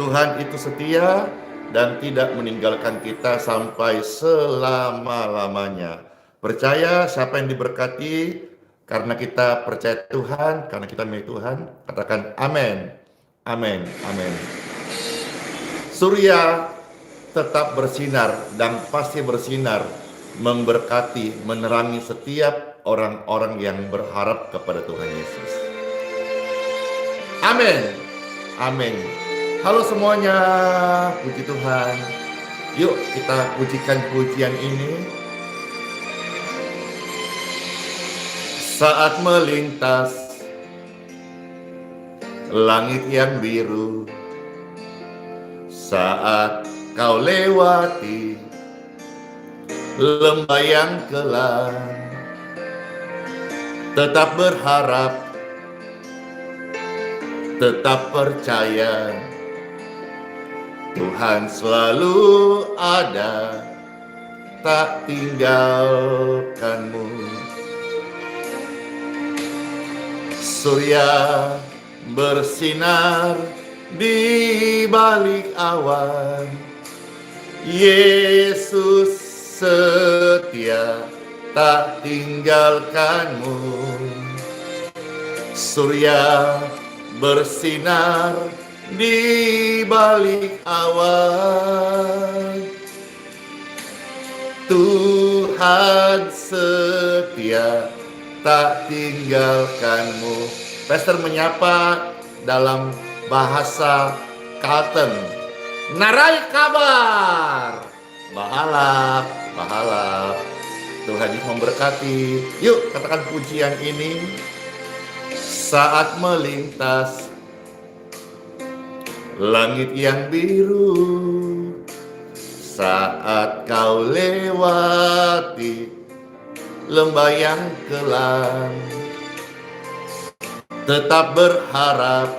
Tuhan itu setia dan tidak meninggalkan kita sampai selama-lamanya. Percaya siapa yang diberkati karena kita percaya Tuhan, karena kita milik Tuhan, katakan amin, amin, amin. Surya tetap bersinar dan pasti bersinar, memberkati, menerangi setiap orang-orang yang berharap kepada Tuhan Yesus. Amin, amin. Halo semuanya, puji Tuhan. Yuk kita pujikan pujian ini. Saat melintas langit yang biru, saat kau lewati lembah yang kelam, tetap berharap, tetap percaya, Tuhan selalu ada, tak tinggalkanmu. Surya bersinar di balik awan, Yesus setia, tak tinggalkanmu. Surya bersinar di balik awan, Tuhan setia, tak tinggalkanmu. Pastor menyapa dalam bahasa Kalteng. Narai kabar, bahalap, bahalap. Tuhan Yesus memberkati. Yuk katakan pujian ini. Saat melintas langit yang biru, saat kau lewati lembah yang kelam, tetap berharap,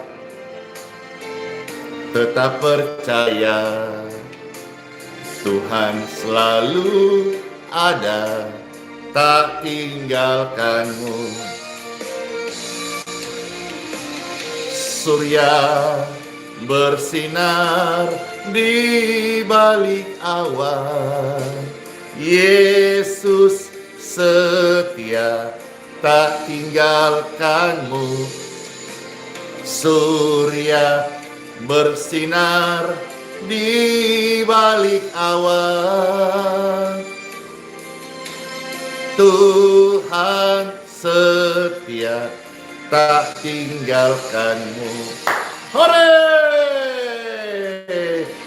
tetap percaya, Tuhan selalu ada, tak tinggalkanmu. Surya bersinar di balik awan, Yesus setia, tak tinggalkanmu. Surya bersinar di balik awan, Tuhan setia, tak tinggalkanmu. Hore!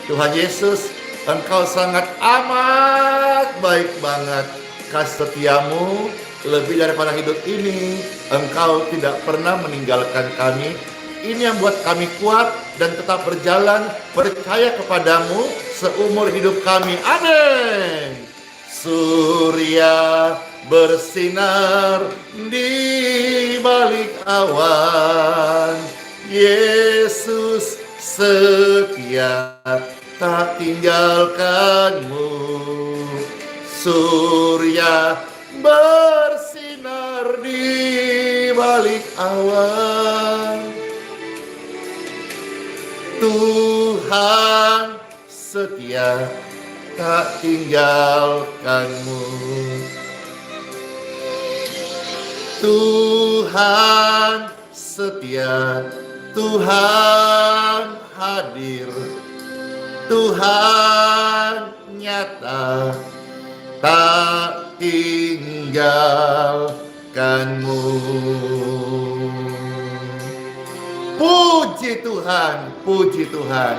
Tuhan Yesus, Engkau sangat amat baik banget. Kasih setiamu lebih daripada hidup ini. Engkau tidak pernah meninggalkan kami. Ini yang buat kami kuat dan tetap berjalan percaya kepadamu seumur hidup kami. Amin. Surya bersinar di balik awan, Yesus setia, tak tinggalkanmu. Surya bersinar di balik awan, Tuhan setia, tak tinggalkanmu. Tuhan setia, Tuhan hadir, Tuhan nyata, tak tinggalkanmu. Puji Tuhan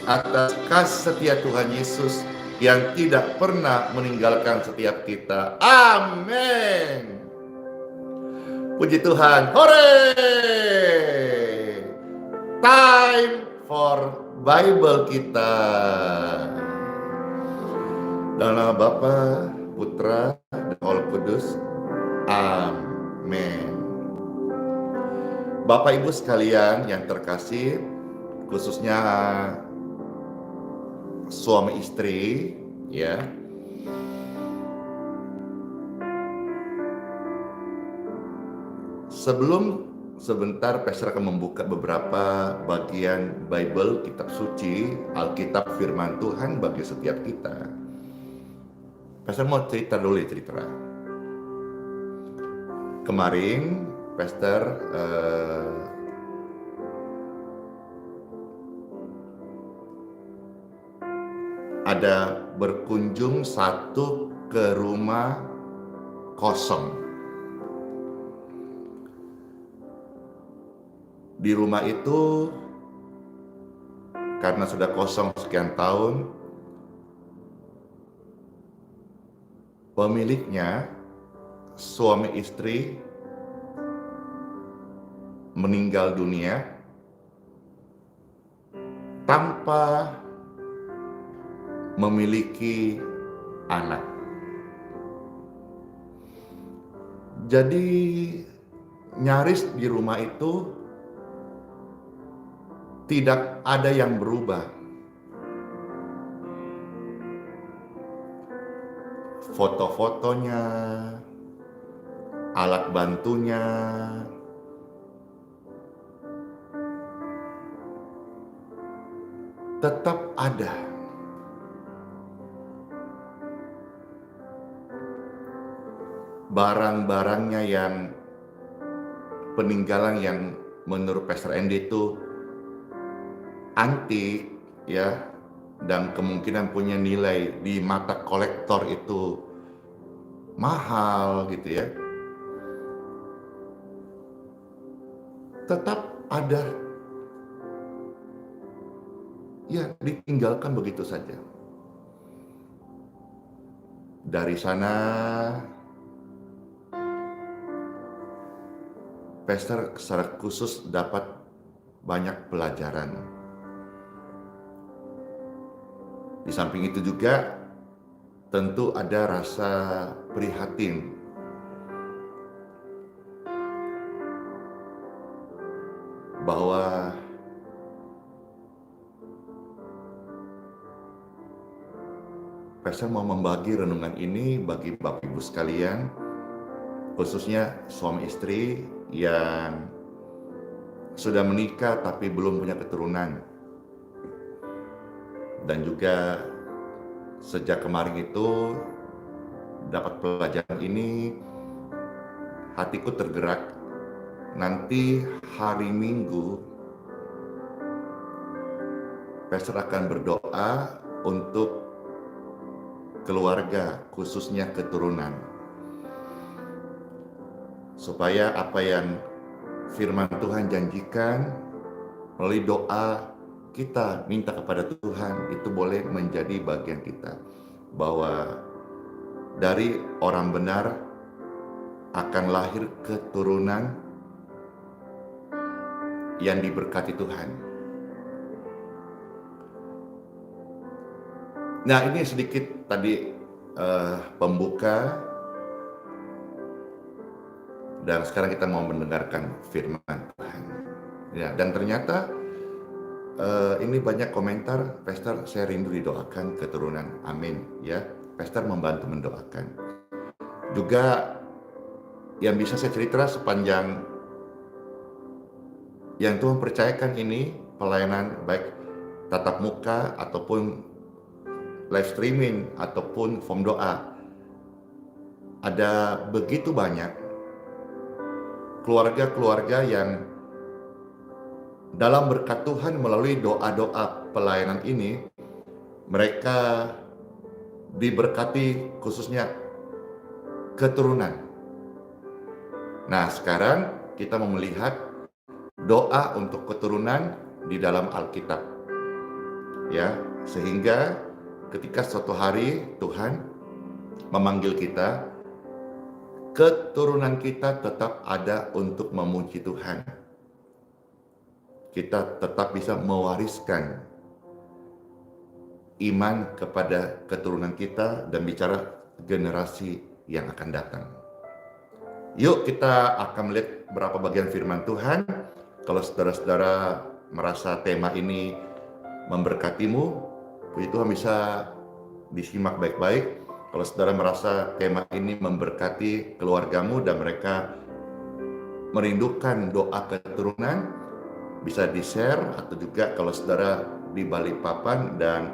atas kasih setia Tuhan Yesus yang tidak pernah meninggalkan setiap kita. Amin. Puji Tuhan. Hore! Time for Bible kita. Dalam nama Bapa, Putra, dan Roh Kudus. Amin. Bapak Ibu sekalian yang terkasih, khususnya suami istri, ya. Sebelum sebentar Pastor akan membuka beberapa bagian Bible, kitab suci, Alkitab firman Tuhan bagi setiap kita. Pastor mau cerita dulu ya, cerita. Kemarin Pastor ada berkunjung satu ke rumah kosong. Di rumah itu karena sudah kosong sekian tahun, pemiliknya suami istri meninggal dunia tanpa memiliki anak. Jadi nyaris di rumah itu tidak ada yang berubah. Foto-fotonya, alat bantunya, tetap ada. Barang-barangnya yang peninggalan yang menurut Pastor Andy itu antik ya, dan kemungkinan punya nilai di mata kolektor itu mahal gitu ya, tetap ada ya, ditinggalkan begitu saja. Dari sana Pastor secara khusus dapat banyak pelajaran. Di samping itu juga tentu ada rasa prihatin bahwa Pastor mau membagi renungan ini bagi Bapak Ibu sekalian, khususnya suami istri yang sudah menikah tapi belum punya keturunan. Dan juga sejak kemarin itu dapat pelajaran ini, hatiku tergerak. Nanti hari Minggu Pastor akan berdoa untuk keluarga, khususnya keturunan, supaya apa yang firman Tuhan janjikan melalui doa kita minta kepada Tuhan itu boleh menjadi bagian kita, bahwa dari orang benar akan lahir keturunan yang diberkati Tuhan. Nah, ini sedikit tadi pembuka, dan sekarang kita mau mendengarkan firman Tuhan. Ya, dan ternyata ini banyak komentar, Pastor saya rindu didoakan keturunan, amin ya. Pastor membantu mendoakan. Juga yang bisa saya cerita sepanjang yang Tuhan percayakan ini, pelayanan baik tatap muka ataupun live streaming ataupun form doa, ada begitu banyak keluarga-keluarga yang dalam berkat Tuhan melalui doa-doa pelayanan ini, mereka diberkati khususnya keturunan. Nah, sekarang kita mau melihat doa untuk keturunan di dalam Alkitab. Ya, sehingga ketika suatu hari Tuhan memanggil kita, keturunan kita tetap ada untuk memuji Tuhan. Kita tetap bisa mewariskan iman kepada keturunan kita dan bicara generasi yang akan datang. Yuk kita akan melihat beberapa bagian firman Tuhan. Kalau saudara-saudara merasa tema ini memberkatimu, puji Tuhan bisa disimak baik-baik. Kalau saudara merasa tema ini memberkati keluargamu dan mereka merindukan doa keturunan, bisa di-share, atau juga kalau saudara di Balikpapan dan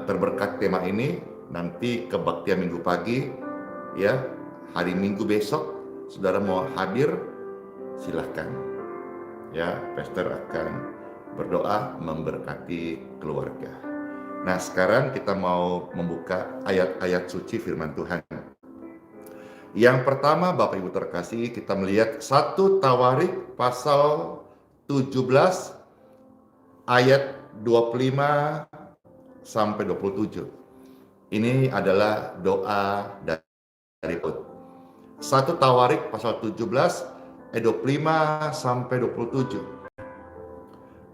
terberkat tema ini, nanti kebaktian minggu pagi, ya, hari Minggu besok, saudara mau hadir, silahkan. Ya, pastor akan berdoa memberkati keluarga. Nah, sekarang kita mau membuka ayat-ayat suci firman Tuhan. Yang pertama, Bapak Ibu terkasih, kita melihat 1 Tawarik pasal 17 ayat 25 sampai 27. Ini adalah doa dari Daud. 1 Tawarik pasal 17 ayat 25 sampai 27.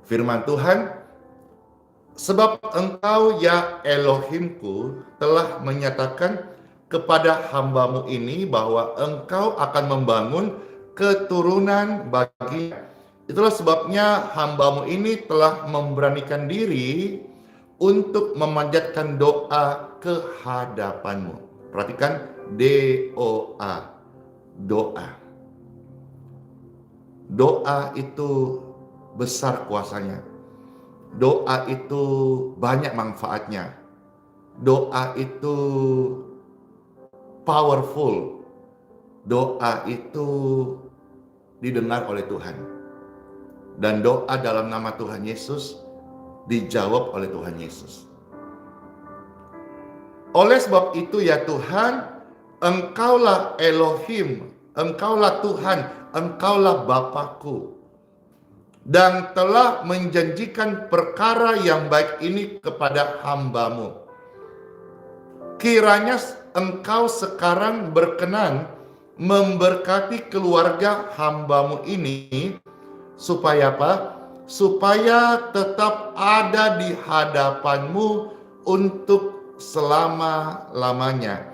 Firman Tuhan, sebab engkau ya Elohimku telah menyatakan kepada hambamu ini bahwa engkau akan membangun keturunan baginya. Itulah sebabnya hambamu ini telah memberanikan diri untuk memanjatkan doa ke hadapanmu. Perhatikan, doa. Doa. Doa itu besar kuasanya. Doa itu banyak manfaatnya. Doa itu powerful. Doa itu didengar oleh Tuhan. Dan doa dalam nama Tuhan Yesus dijawab oleh Tuhan Yesus. Oleh sebab itu ya Tuhan, Engkaulah Elohim, Engkaulah Tuhan, Engkaulah Bapakku, dan telah menjanjikan perkara yang baik ini kepada hambamu. Kiranya engkau sekarang berkenan memberkati keluarga hambamu ini, supaya apa? Supaya tetap ada di hadapanmu untuk selama-lamanya.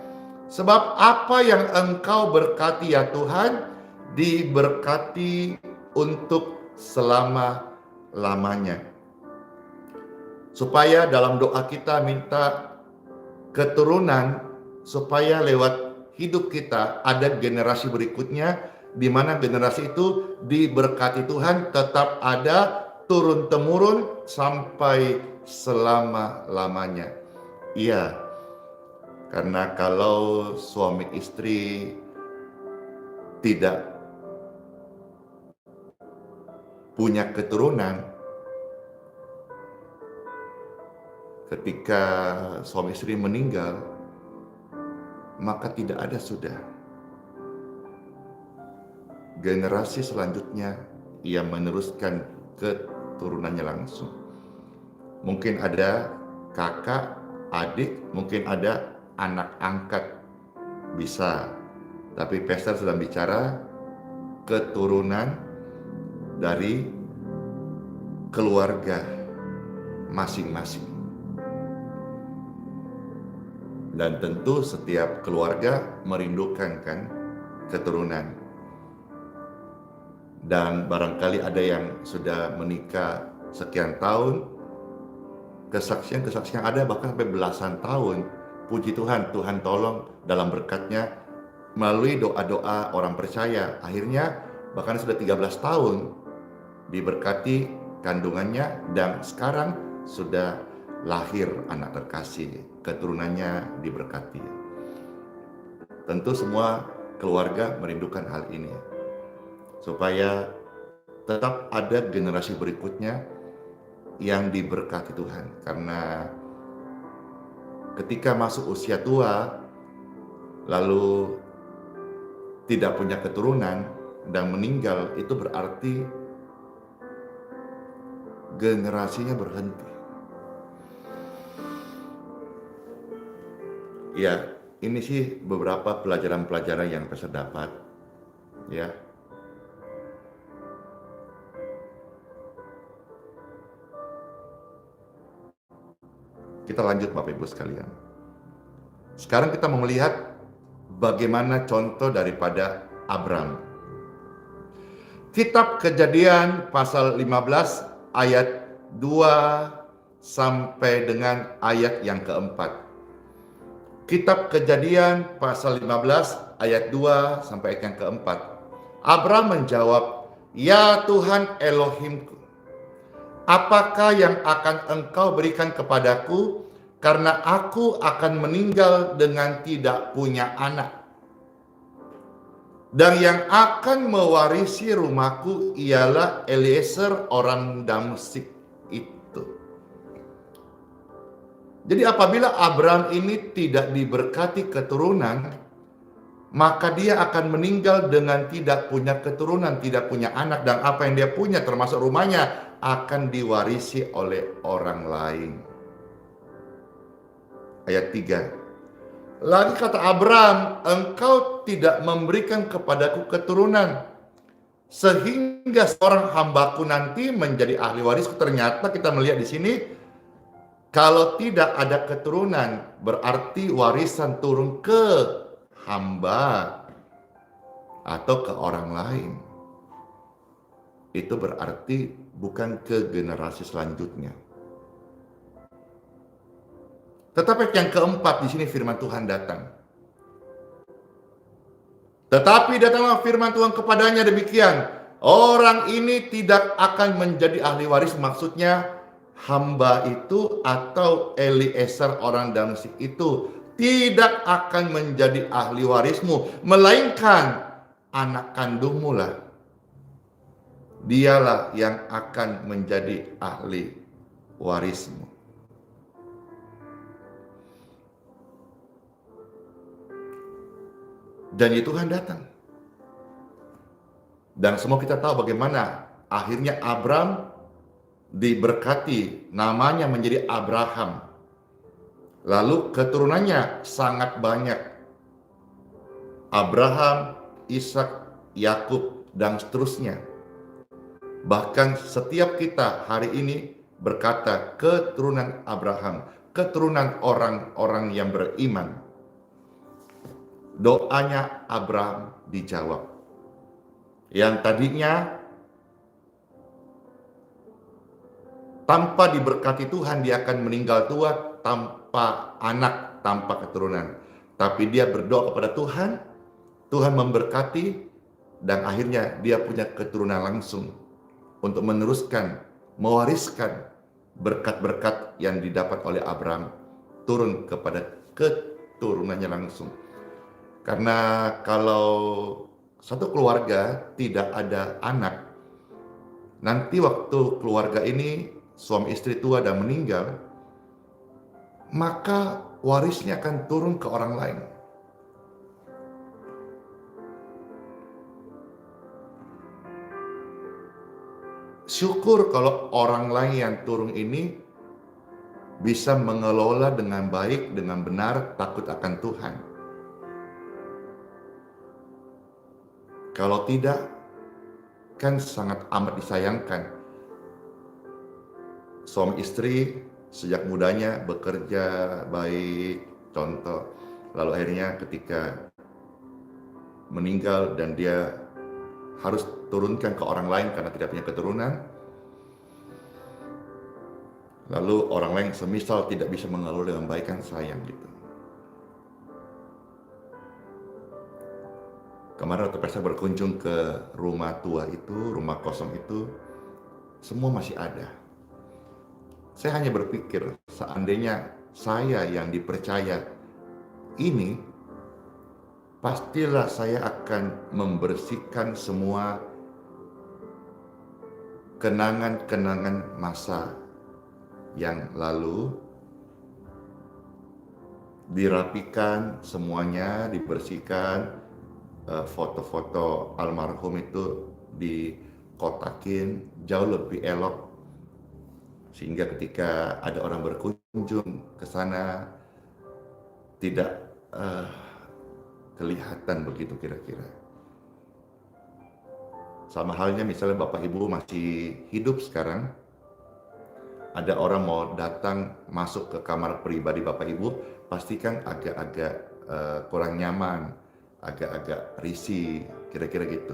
Sebab apa yang engkau berkati ya Tuhan, diberkati untuk selama-lamanya. Supaya dalam doa kita minta keturunan, supaya lewat hidup kita ada generasi berikutnya, di mana generasi itu diberkati Tuhan, tetap ada turun-temurun sampai selama-lamanya. Iya, karena kalau suami istri tidak punya keturunan, ketika suami istri meninggal, maka tidak ada sudah generasi selanjutnya yang meneruskan keturunannya langsung. Mungkin ada kakak, adik, mungkin ada anak angkat, bisa. Tapi pastor sedang bicara keturunan dari keluarga masing-masing. Dan tentu setiap keluarga merindukan kan keturunan. Dan barangkali ada yang sudah menikah sekian tahun, kesaksian ada bahkan sampai belasan tahun. Puji Tuhan, Tuhan tolong dalam berkat-Nya melalui doa-doa orang percaya. Akhirnya bahkan sudah 13 tahun diberkati kandungannya, dan sekarang sudah lahir anak terkasih, keturunannya diberkati. Tentu semua keluarga merindukan hal ini, supaya tetap ada generasi berikutnya yang diberkati Tuhan. Karena ketika masuk usia tua, lalu tidak punya keturunan dan meninggal, itu berarti generasinya berhenti. Ya, ini sih beberapa pelajaran-pelajaran yang saya dapat. Ya, kita lanjut Bapak Ibu sekalian. Sekarang kita mau melihat bagaimana contoh daripada Abram. Kitab Kejadian pasal 15 ayat 2 sampai dengan ayat yang keempat. Kitab Kejadian pasal 15 ayat 2 sampai ayat yang keempat. Abram menjawab, "Ya Tuhan Elohimku, apakah yang akan Engkau berikan kepadaku, karena aku akan meninggal dengan tidak punya anak. Dan yang akan mewarisi rumahku ialah Eliezer orang Damsyik itu." Jadi apabila Abram ini tidak diberkati keturunan, maka dia akan meninggal dengan tidak punya keturunan, tidak punya anak, dan apa yang dia punya termasuk rumahnya akan diwarisi oleh orang lain. Ayat 3. Lagi kata Abram, "Engkau tidak memberikan kepadaku keturunan, sehingga seorang hambaku nanti menjadi ahli warisku." Ternyata kita melihat di sini, kalau tidak ada keturunan, berarti warisan turun ke hamba atau ke orang lain. Itu berarti bukan ke generasi selanjutnya. Tetapi yang keempat, di sini firman Tuhan datang. Tetapi datanglah firman Tuhan kepadanya demikian, "Orang ini tidak akan menjadi ahli waris." Maksudnya hamba itu atau Eliezer orang Damsyik itu tidak akan menjadi ahli warismu, melainkan anak kandungmu lah. Dialah yang akan menjadi ahli warismu. Janji Tuhan datang. Dan semua kita tahu bagaimana akhirnya Abram diberkati, namanya menjadi Abraham. Lalu keturunannya sangat banyak. Abraham, Ishak, Yakub, dan seterusnya. Bahkan setiap kita hari ini berkata keturunan Abraham, keturunan orang-orang yang beriman. Doanya Abraham dijawab. Yang tadinya tanpa diberkati Tuhan, dia akan meninggal tua tanpa anak, tanpa keturunan. Tapi dia berdoa kepada Tuhan, Tuhan memberkati, dan akhirnya dia punya keturunan langsung untuk meneruskan, mewariskan berkat-berkat yang didapat oleh Abraham turun kepada keturunannya langsung. Karena kalau satu keluarga tidak ada anak, nanti waktu keluarga ini suami istri tua dan meninggal, maka warisnya akan turun ke orang lain. Syukur kalau orang lain yang turun ini bisa mengelola dengan baik, dengan benar, takut akan Tuhan. Kalau tidak, kan sangat amat disayangkan. Suami istri sejak mudanya bekerja baik, contoh. Lalu akhirnya ketika meninggal dan dia harus turunkan ke orang lain karena tidak punya keturunan. Lalu orang lain semisal tidak bisa mengelola dengan baik, kan sayang gitu. Kemarin waktu saya berkunjung ke rumah tua itu, rumah kosong itu, semua masih ada. Saya hanya berpikir, seandainya saya yang dipercaya ini, pastilah saya akan membersihkan semua kenangan-kenangan masa yang lalu, dirapikan semuanya, dibersihkan, foto-foto almarhum itu dikotakin jauh lebih elok, sehingga ketika ada orang berkunjung ke sana tidak kelihatan begitu kira-kira. Sama halnya misalnya Bapak Ibu masih hidup sekarang, ada orang mau datang masuk ke kamar pribadi Bapak Ibu, pastikan agak-agak kurang nyaman, agak-agak risih, kira-kira gitu.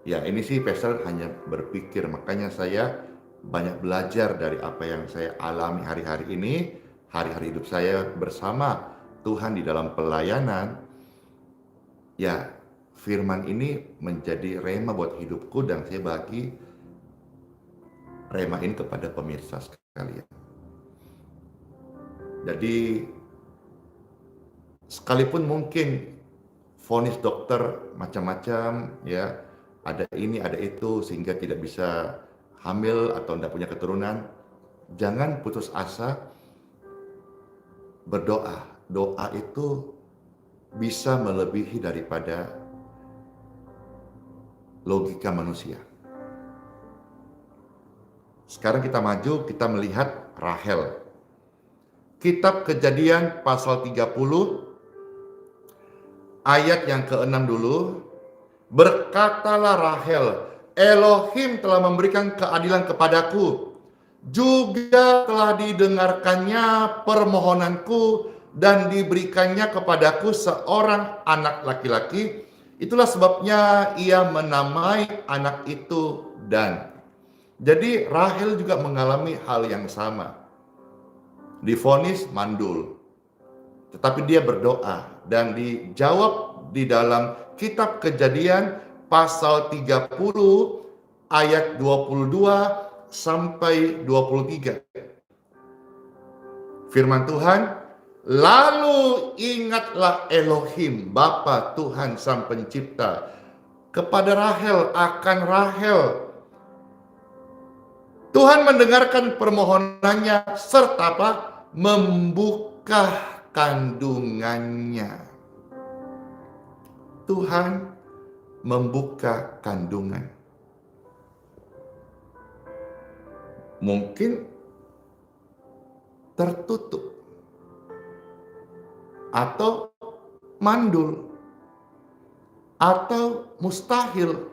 Ya ini sih Pastor hanya berpikir, makanya saya banyak belajar dari apa yang saya alami hari-hari ini, hari-hari hidup saya bersama Tuhan di dalam pelayanan. Ya firman ini menjadi rema buat hidupku, dan saya bagi rema ini kepada pemirsa sekalian. Jadi sekalipun mungkin vonis dokter macam-macam ya, ada ini ada itu sehingga tidak bisa hamil atau tidak punya keturunan, jangan putus asa, berdoa. Doa itu bisa melebihi daripada logika manusia. Sekarang kita maju, kita melihat Rahel. Kitab Kejadian pasal 30 ayat yang ke-6 dulu. Berkatalah Rahel, Elohim telah memberikan keadilan kepadaku, juga telah didengarkannya permohonanku dan diberikannya kepadaku seorang anak laki-laki. Itulah sebabnya ia menamai anak itu Dan. Jadi Rahel juga mengalami hal yang sama. Divonis mandul. Tetapi dia berdoa dan dijawab di dalam kitab Kejadian pasal 30 ayat 22 sampai 23. Firman Tuhan, lalu ingatlah Elohim, Bapa Tuhan Sang Pencipta, kepada Rahel akan Rahel. Tuhan mendengarkan permohonannya serta apa? Membuka kandungannya. Tuhan membuka kandungan. Mungkin tertutup atau mandul atau mustahil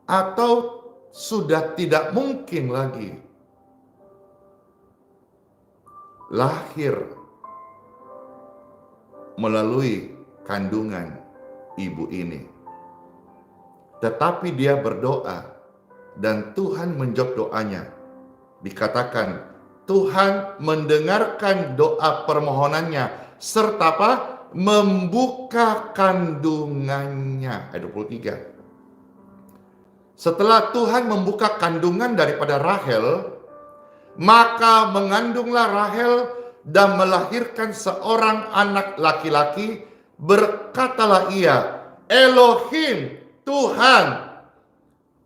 atau sudah tidak mungkin lagi lahir melalui kandungan ibu ini. Tetapi dia berdoa dan Tuhan menjawab doanya. Dikatakan Tuhan mendengarkan doa permohonannya serta apa? Membuka kandungannya. Ayat 23. Setelah Tuhan membuka kandungan daripada Rahel, maka mengandunglah Rahel dan melahirkan seorang anak laki-laki. Berkatalah ia, Elohim, Tuhan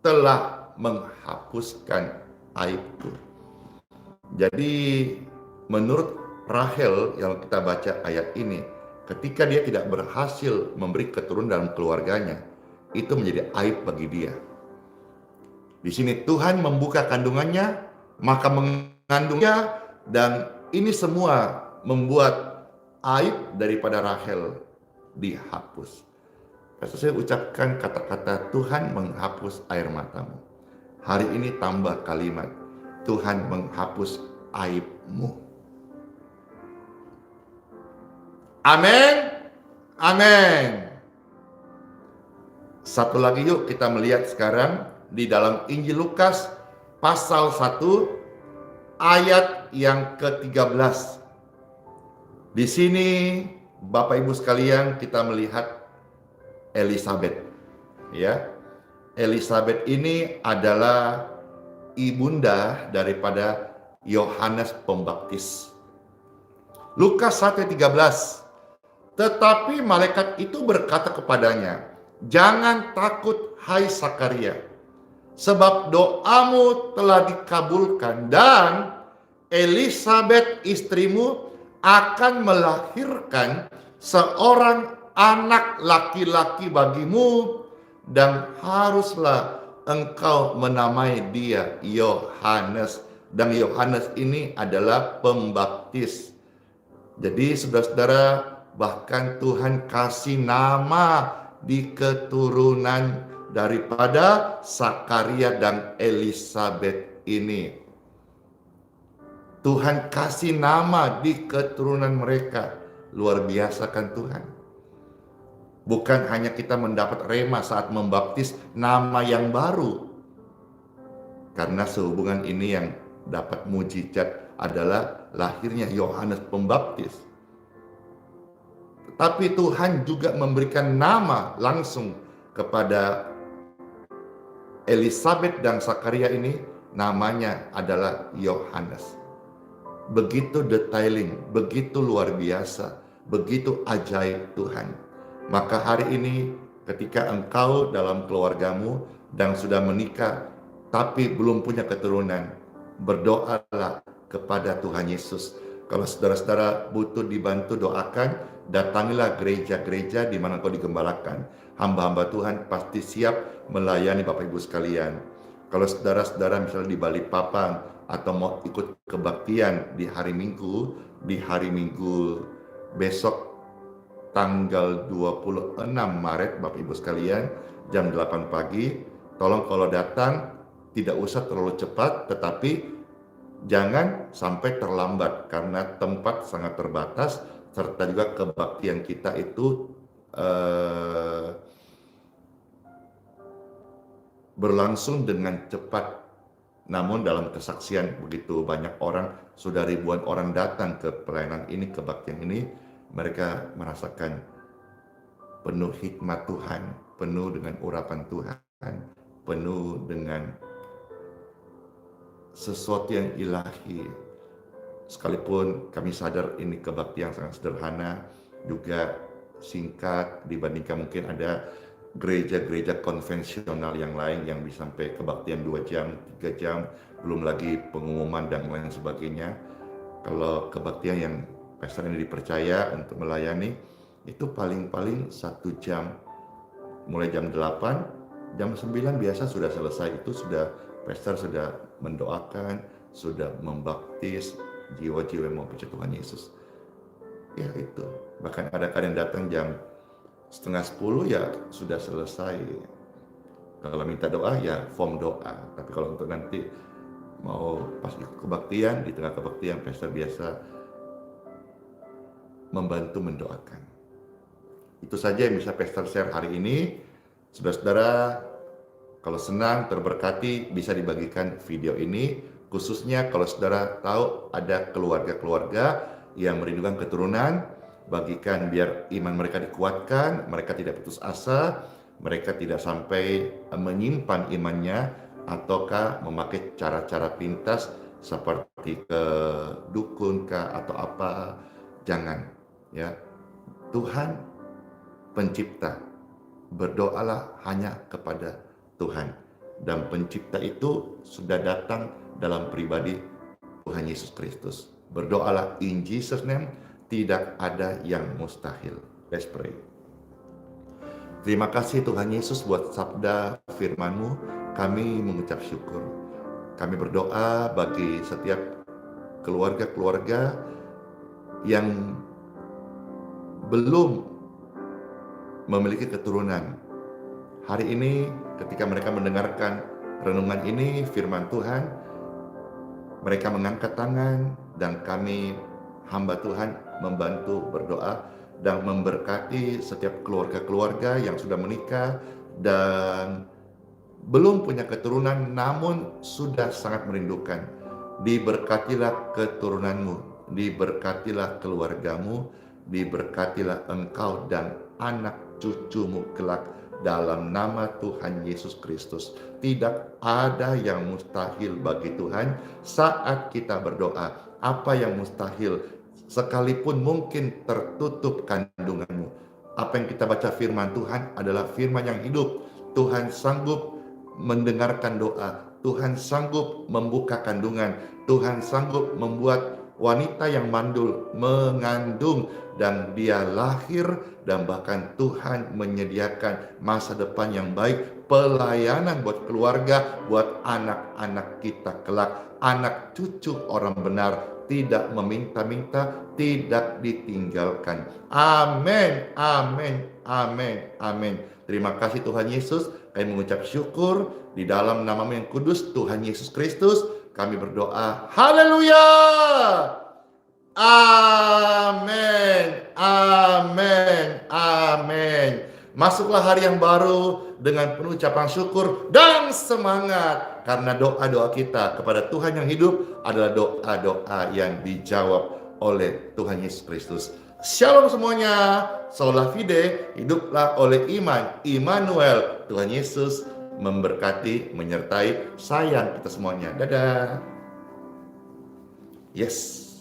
telah menghapuskan aibku. Jadi menurut Rahel yang kita baca ayat ini, ketika dia tidak berhasil memberi keturunan dalam keluarganya, itu menjadi aib bagi dia. Di sini Tuhan membuka kandungannya, maka mengandungnya, dan ini semua membuat aib daripada Rahel dihapus. Saya ucapkan kata-kata Tuhan menghapus air matamu. Hari ini tambah kalimat Tuhan menghapus aibmu. Amin. Amin. Satu lagi yuk kita melihat sekarang di dalam Injil Lukas pasal 1 ayat yang ke-13. Di sini Bapak Ibu sekalian kita melihat Elisabet. Ya. Elisabet ini adalah ibunda daripada Yohanes Pembaptis. Lukas 1:13. Tetapi malaikat itu berkata kepadanya, "Jangan takut hai Sakaria, sebab doamu telah dikabulkan dan Elisabet istrimu akan melahirkan seorang anak laki-laki bagimu, dan haruslah engkau menamai dia Yohanes." Dan Yohanes ini adalah pembaptis. Jadi saudara-saudara, bahkan Tuhan kasih nama di keturunan daripada Sakaria dan Elisabet ini. Tuhan kasih nama di keturunan mereka. Luar biasa kan Tuhan. Bukan hanya kita mendapat rema saat membaptis nama yang baru. Karena sehubungan ini yang dapat mujizat adalah lahirnya Yohanes Pembaptis. Tapi Tuhan juga memberikan nama langsung kepada Elizabeth dan Zakaria ini, namanya adalah Yohanes. Begitu detailing, begitu luar biasa, begitu ajaib Tuhan. Maka hari ini ketika engkau dalam keluargamu dan sudah menikah tapi belum punya keturunan, berdoalah kepada Tuhan Yesus. Kalau saudara-saudara butuh dibantu, doakan, datangilah gereja-gereja di mana kau digembalakan. Hamba-hamba Tuhan pasti siap melayani Bapak Ibu sekalian. Kalau saudara-saudara misalnya di Balikpapan atau mau ikut kebaktian di hari Minggu besok tanggal 26 Maret Bapak Ibu sekalian, jam 8 pagi, tolong kalau datang tidak usah terlalu cepat, tetapi jangan sampai terlambat karena tempat sangat terbatas, serta juga kebaktian kita itu berlangsung dengan cepat. Namun dalam kesaksian begitu banyak orang, sudah ribuan orang datang ke pelayanan ini, kebaktian ini, mereka merasakan penuh hikmat Tuhan, penuh dengan urapan Tuhan, penuh dengan sesuatu yang ilahi. Sekalipun kami sadar ini kebaktian sangat sederhana, juga singkat dibandingkan mungkin ada gereja-gereja konvensional yang lain yang bisa sampai kebaktian 2 jam, 3 jam, belum lagi pengumuman dan lain sebagainya. Kalau kebaktian yang pastor ini dipercaya untuk melayani, itu paling-paling 1 jam, mulai jam 8, jam 9 biasa sudah selesai. Itu sudah pastor sudah mendoakan, sudah membaptis jiwa-jiwa yang mau percaya Tuhan Yesus. Ya itu, bahkan ada kadang datang jam 9:30 ya sudah selesai. Kalau minta doa ya form doa. Tapi kalau untuk nanti mau pas ikut kebaktian, di tengah kebaktian pastor biasa membantu mendoakan. Itu saja yang bisa pastor share hari ini. Saudara-saudara, kalau senang, terberkati, bisa dibagikan video ini. Khususnya kalau saudara tahu ada keluarga-keluarga yang merindukan keturunan, bagikan biar iman mereka dikuatkan, mereka tidak putus asa, mereka tidak sampai menyimpan imannya, ataukah memakai cara-cara pintas seperti ke dukun kah atau apa. Jangan, ya. Tuhan pencipta, berdoalah hanya kepada Tuhan, dan pencipta itu sudah datang dalam pribadi Tuhan Yesus Kristus. Berdoalah in Jesus name, tidak ada yang mustahil. Let's pray. Terima kasih Tuhan Yesus buat sabda firman-Mu, kami mengucap syukur. Kami berdoa bagi setiap keluarga-keluarga yang belum memiliki keturunan. Hari ini ketika mereka mendengarkan renungan ini, firman Tuhan, mereka mengangkat tangan dan kami hamba Tuhan membantu berdoa dan memberkati setiap keluarga-keluarga yang sudah menikah dan belum punya keturunan namun sudah sangat merindukan. Diberkatilah keturunanmu, diberkatilah keluargamu, diberkatilah engkau dan anak cucumu kelak dalam nama Tuhan Yesus Kristus. Tidak ada yang mustahil bagi Tuhan saat kita berdoa. Apa yang mustahil? Sekalipun mungkin tertutup kandunganmu. Apa yang kita baca firman Tuhan adalah firman yang hidup. Tuhan sanggup mendengarkan doa. Tuhan sanggup membuka kandungan. Tuhan sanggup membuat wanita yang mandul mengandung dan dia lahir, dan bahkan Tuhan menyediakan masa depan yang baik, pelayanan buat keluarga, buat anak-anak kita kelak, anak cucu orang benar, tidak meminta-minta, tidak ditinggalkan. Amin, amin, amin, amin. Terima kasih Tuhan Yesus, kami mengucap syukur di dalam nama-Mu yang kudus, Tuhan Yesus Kristus, kami berdoa. Haleluya! Amin, amin, amin. Masuklah hari yang baru dengan penuh ucapan syukur dan semangat, karena doa-doa kita kepada Tuhan yang hidup adalah doa-doa yang dijawab oleh Tuhan Yesus Kristus. Shalom semuanya. Sola fide, hiduplah oleh iman. Immanuel, Tuhan Yesus memberkati, menyertai, sayang kita semuanya. Dadah. Yes.